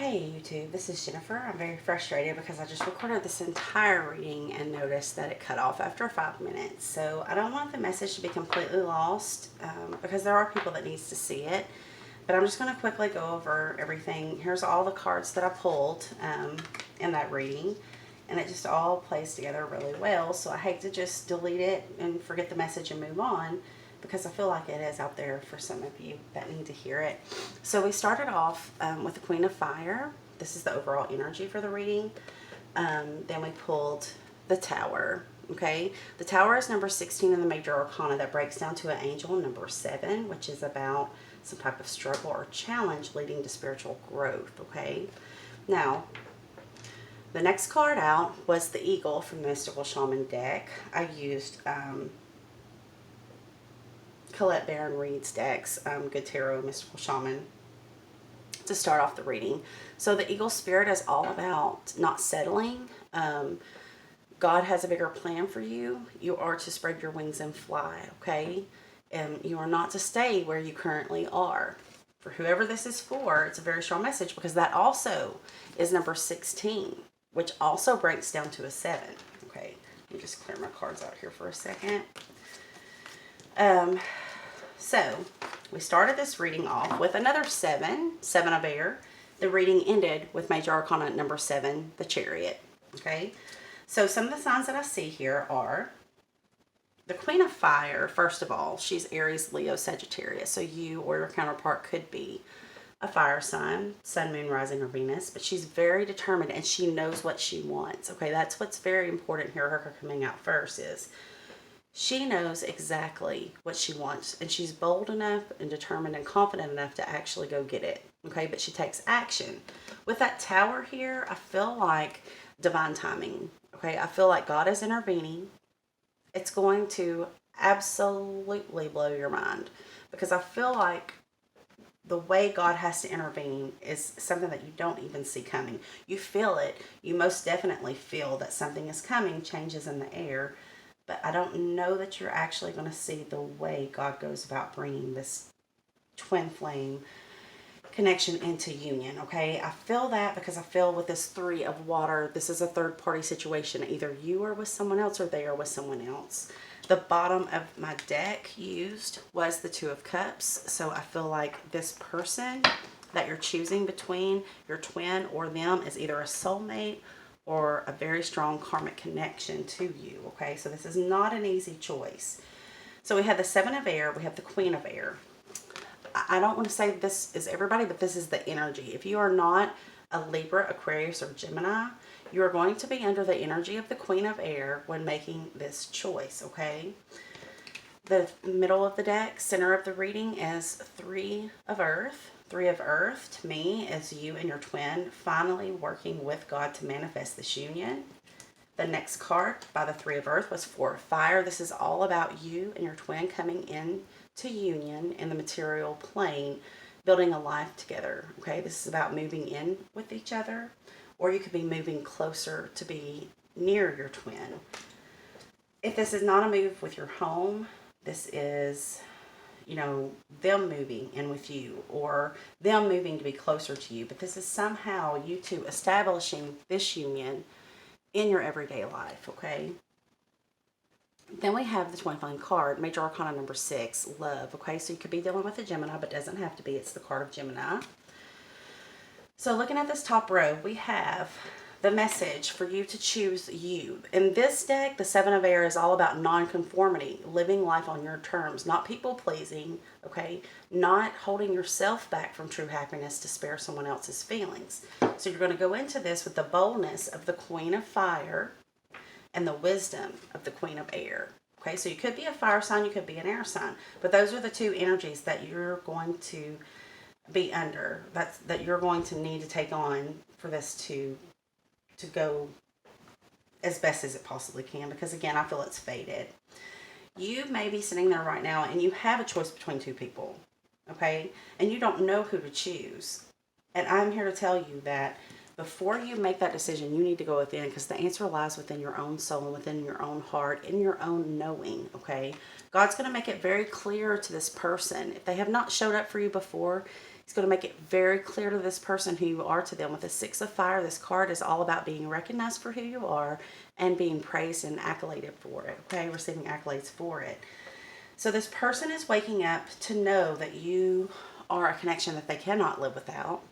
Hey YouTube, this is Jennifer. I'm very frustrated because I just recorded this entire reading and noticed that it cut off after 5 minutes. So I don't want the message to be completely lost because there are people that needs to see it. But I'm just going to quickly go over everything. Here's all the cards that I pulled in that reading. And it just all plays together really well. So I hate to just delete it and forget the message and move on, because I feel like it is out there for some of you that need to hear it. So we started off with the Queen of Fire. This is the overall energy for the reading. Then we pulled the Tower. Okay, the Tower is number 16 in the Major Arcana. That breaks down to an angel number 7, which is about some type of struggle or challenge leading to spiritual growth. Okay, now the next card out was the Eagle from the Mystical Shaman deck. I used Colette Baron Reed's decks, Good Tarot, Mystical Shaman, to start off the reading. So the Eagle Spirit is all about not settling. God has a bigger plan for you. You are to spread your wings and fly, okay? And you are not to stay where you currently are. For whoever this is for, it's a very strong message, because that also is number 16, which also breaks down to a 7. Okay, let me just clear my cards out here for a second. So we started this reading off with another 7 of air. The reading ended with Major Arcana number 7, the Chariot. Okay, so some of the signs that I see here are the Queen of Fire. First of all, she's Aries, Leo, Sagittarius. So you or your counterpart could be a fire sign, Sun, Moon, Rising, or Venus. But she's very determined and she knows what she wants. Okay, that's what's very important here. Her coming out first is she knows exactly what she wants, and she's bold enough and determined and confident enough to actually go get it. Okay, but she takes action. With that Tower here, I feel like divine timing. Okay, I feel like God is intervening. It's going to absolutely blow your mind, because I feel like the way God has to intervene is something that you don't even see coming. You feel it. You most definitely feel that something is coming, changes in the air. But I don't know that you're actually going to see the way God goes about bringing this twin flame connection into union. Okay, I feel that because I feel with this 3 of water, this is a third party situation. Either you are with someone else or they are with someone else. The bottom of my deck used was the 2 of Cups. So I feel like this person that you're choosing between, your twin or them, is either a soulmate or a very strong karmic connection to you. Okay, so this is not an easy choice. So we have the 7 of air, we have the Queen of air. I don't want to say this is everybody, but this is the energy. If you are not a Libra, Aquarius, or Gemini, you are going to be under the energy of the Queen of air when making this choice. Okay, the middle of the deck, center of the reading, is 3 of earth. 3 of earth to me is you and your twin finally working with God to manifest this union. The next card by the 3 of earth was 4 of fire. This is all about you and your twin coming in to union in the material plane, building a life together. Okay, this is about moving in with each other, or you could be moving closer to be near your twin. If this is not a move with your home, this is, you know, them moving in with you or them moving to be closer to you. But this is somehow you two establishing this union in your everyday life. Okay, then we have the twin flame card, Major Arcana number 6, love. Okay, so you could be dealing with a Gemini, but doesn't have to be. It's the card of Gemini. So looking at this top row, we have the message for you to choose you. In this deck, the 7 of air is all about non-conformity, living life on your terms, not people pleasing, okay? Not holding yourself back from true happiness to spare someone else's feelings. So you're going to go into this with the boldness of the Queen of Fire and the wisdom of the Queen of Air. Okay, so you could be a fire sign, you could be an air sign, but those are the 2 energies that you're going to be under, that you're going to need to take on for this to go as best as it possibly can, because again, I feel it's fated. You may be sitting there right now and you have a choice between 2 people, okay, and you don't know who to choose. And I'm here to tell you that before you make that decision, you need to go within, because the answer lies within your own soul and within your own heart, in your own knowing. Okay, God's going to make it very clear to this person. If they have not showed up for you before, It's going to make it very clear to this person who you are to them. With the Six of Fire, this card is all about being recognized for who you are and being praised and accoladed for it, okay? Receiving accolades for it. So this person is waking up to know that you are a connection that they cannot live without.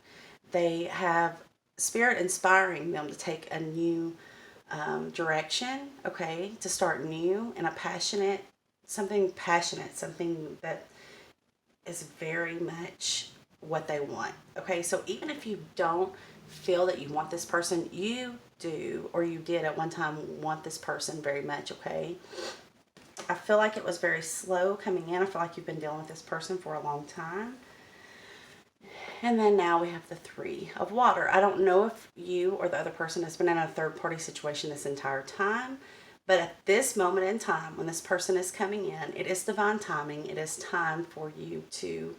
They have Spirit inspiring them to take a new direction, okay? To start new in a passionate, something that is very much what they want, okay? So even if you don't feel that you want this person, you do, or you did at one time want this person very much, okay? I feel like it was very slow coming in. I feel like you've been dealing with this person for a long time. And then now we have the Three of Water. I don't know if you or the other person has been in a third-party situation this entire time, but at this moment in time, when this person is coming in, it is divine timing. It is time for you to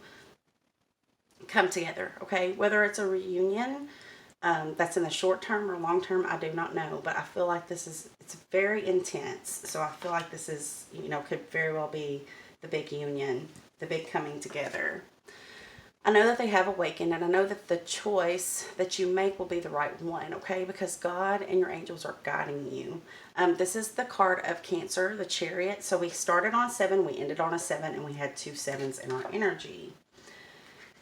come together, okay? Whether it's a reunion that's in the short term or long term, I do not know, but I feel like it's very intense. So I feel like this is, could very well be the big union, the big coming together. I know that they have awakened, and I know that the choice that you make will be the right one, okay? Because God and your angels are guiding you. This is the card of Cancer, the Chariot. So we started on 7, we ended on a 7, and we had 2 7s in our energy.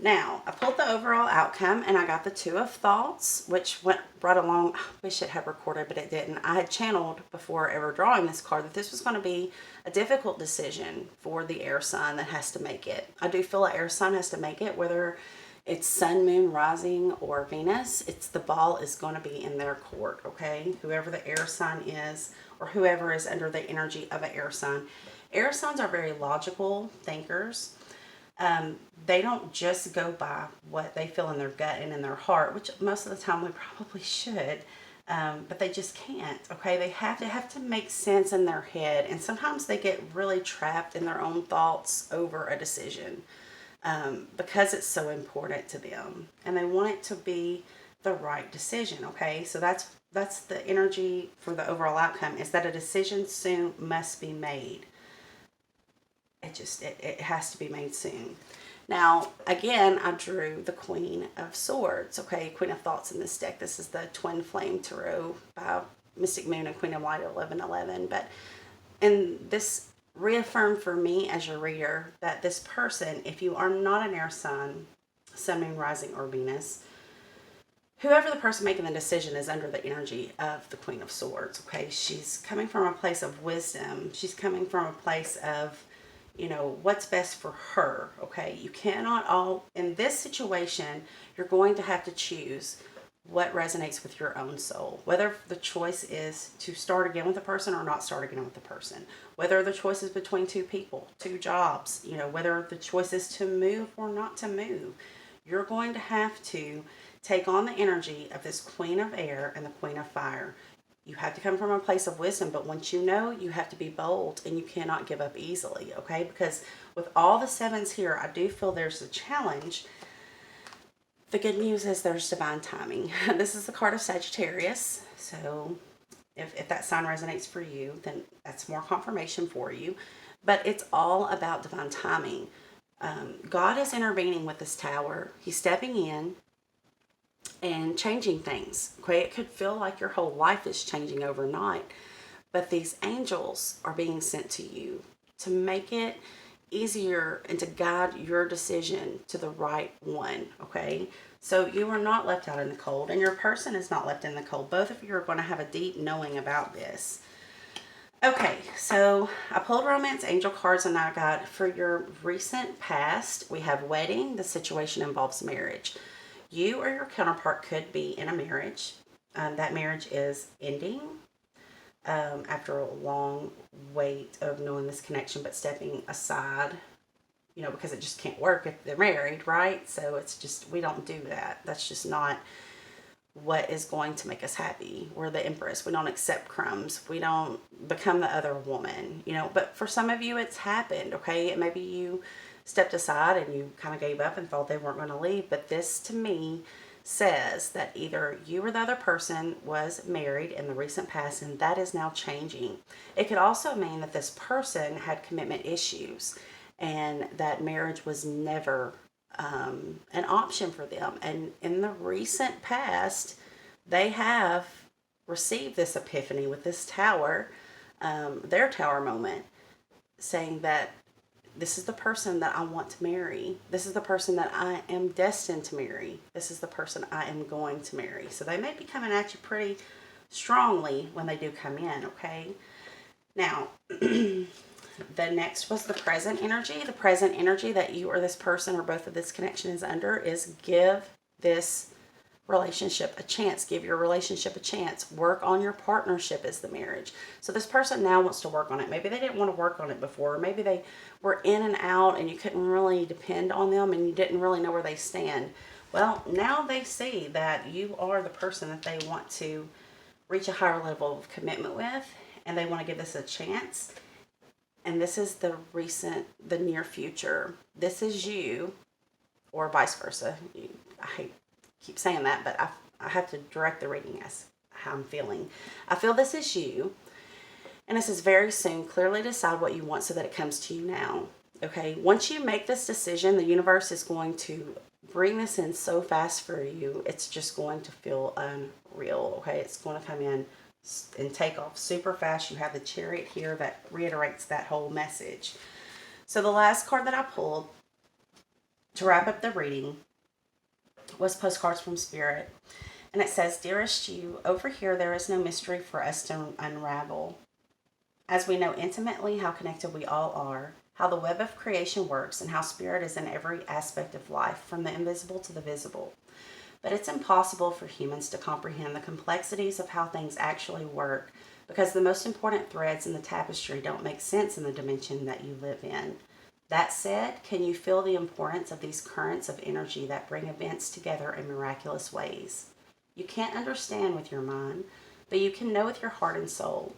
Now, I pulled the overall outcome, and I got the Two of Thoughts, which went right along. I wish it had recorded, but it didn't. I had channeled before ever drawing this card that this was going to be a difficult decision for the air sign that has to make it. I do feel an air sign has to make it, whether it's Sun, Moon, Rising, or Venus. The ball is going to be in their court, okay? Whoever the air sign is, or whoever is under the energy of an air sign. Air signs are very logical thinkers. They don't just go by what they feel in their gut and in their heart, which most of the time we probably should, but they just can't, okay? They have to make sense in their head, and sometimes they get really trapped in their own thoughts over a decision because it's so important to them, and they want it to be the right decision, okay? So that's the energy for the overall outcome, is that a decision soon must be made. It has to be made soon. Now, again, I drew the Queen of Swords, okay? Queen of Thoughts in this deck. This is the Twin Flame Tarot by Mystic Moon and Queen of Light 1111. And this reaffirmed for me as your reader that this person, if you are not an air sign, Sun, Moon, Rising, or Venus, whoever the person making the decision is under the energy of the Queen of Swords, okay? She's coming from a place of wisdom. She's coming from a place of what's best for her, okay? You cannot in this situation, you're going to have to choose what resonates with your own soul. Whether the choice is to start again with a person or not start again with the person. Whether the choice is between 2 people, 2 jobs, whether the choice is to move or not to move. You're going to have to take on the energy of this Queen of Air and the Queen of Fire. You have to come from a place of wisdom, but once you know, you have to be bold, and you cannot give up easily, okay? Because with all the 7s here, I do feel there's a challenge. The good news is there's divine timing. This is the card of Sagittarius, so if that sign resonates for you, then that's more confirmation for you. But it's all about divine timing. God is intervening with this tower. He's stepping in and changing things, okay? It could feel like your whole life is changing overnight, but these angels are being sent to you to make it easier and to guide your decision to the right one, okay? So you are not left out in the cold, and your person is not left in the cold. Both of you are going to have a deep knowing about this. Okay, so I pulled romance angel cards, and I got for your recent past, we have wedding. The situation involves marriage. You or your counterpart could be in a marriage. That marriage is ending after a long wait of knowing this connection, but stepping aside, because it just can't work if they're married, right? So it's just, we don't do that. That's just not what is going to make us happy. We're the Empress. We don't accept crumbs. We don't become the other woman, But for some of you, it's happened, okay? Maybe you stepped aside and you kind of gave up and thought they weren't going to leave. But this, to me, says that either you or the other person was married in the recent past, and that is now changing. It could also mean that this person had commitment issues, and that marriage was never an option for them. And in the recent past, they have received this epiphany with this tower, their tower moment, saying that this is the person that I want to marry. This is the person that I am destined to marry. This is the person I am going to marry. So they may be coming at you pretty strongly when they do come in, okay? Now, the next was the present energy. The present energy that you or this person or both of this connection is under is give this relationship a chance. Give your relationship a chance. Work on your partnership as the marriage. So this person now wants to work on it. Maybe they didn't want to work on it before. Or maybe they were in and out and you couldn't really depend on them and you didn't really know where they stand. Well, now they see that you are the person that they want to reach a higher level of commitment with, and they want to give this a chance. And this is the near future. This is you, or vice versa. I keep saying that, but I have to direct the reading as how I'm feeling. I feel this is you, and this is very soon. Clearly decide what you want so that it comes to you now. Okay, once you make this decision, the universe is going to bring this in so fast for you. It's just going to feel unreal. Okay, it's going to come in and take off super fast. You have the Chariot here that reiterates that whole message. So the last card that I pulled to wrap up the reading was Postcards from Spirit. And it says, "Dearest you, over here there is no mystery for us to unravel. As we know intimately how connected we all are, how the web of creation works, and how spirit is in every aspect of life, from the invisible to the visible. But it's impossible for humans to comprehend the complexities of how things actually work, because the most important threads in the tapestry don't make sense in the dimension that you live in. That said, can you feel the importance of these currents of energy that bring events together in miraculous ways? You can't understand with your mind, but you can know with your heart and soul.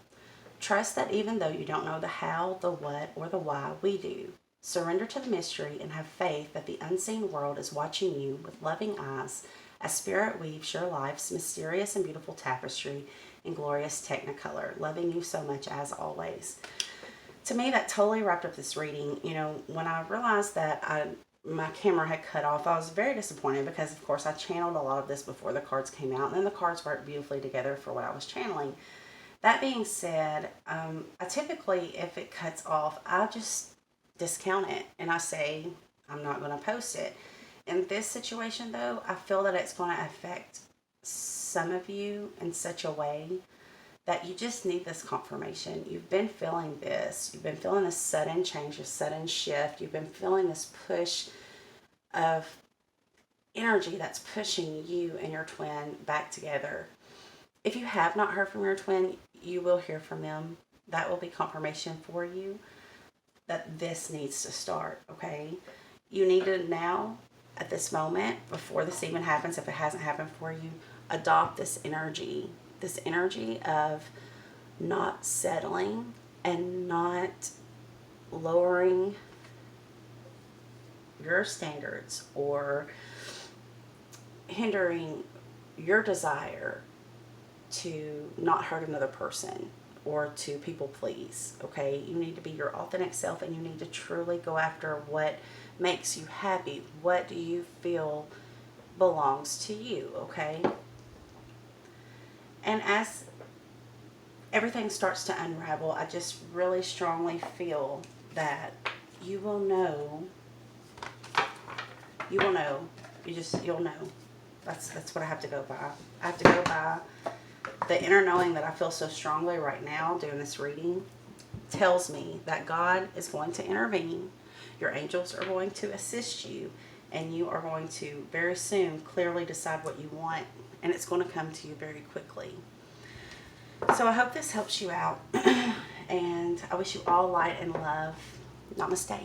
Trust that even though you don't know the how, the what, or the why, we do. Surrender to the mystery and have faith that the unseen world is watching you with loving eyes as spirit weaves your life's mysterious and beautiful tapestry in glorious technicolor, loving you so much as always." To me, that totally wrapped up this reading. You know, when I realized that my camera had cut off, I was very disappointed because, of course, I channeled a lot of this before the cards came out, and then the cards worked beautifully together for what I was channeling. That being said, I typically, if it cuts off, I just discount it and I say I'm not going to post it. In this situation, though, I feel that it's going to affect some of you in such a way that you just need this confirmation. You've been feeling this. You've been feeling this sudden change, this sudden shift. You've been feeling this push of energy that's pushing you and your twin back together. If you have not heard from your twin, you will hear from them. That will be confirmation for you that this needs to start, okay? You need to now, at this moment, before this even happens, if it hasn't happened for you, adopt this energy of not settling and not lowering your standards or hindering your desire to not hurt another person or to people please, okay? You need to be your authentic self, and you need to truly go after what makes you happy. What do you feel belongs to you, okay? And as everything starts to unravel, I just really strongly feel that you will know. You'll know. That's what I have to go by. I have to go by the inner knowing that I feel so strongly right now doing this reading tells me that God is going to intervene. Your angels are going to assist you, and you are going to very soon clearly decide what you want, and it's going to come to you very quickly. So I hope this helps you out, and I wish you all light and love. Namaste.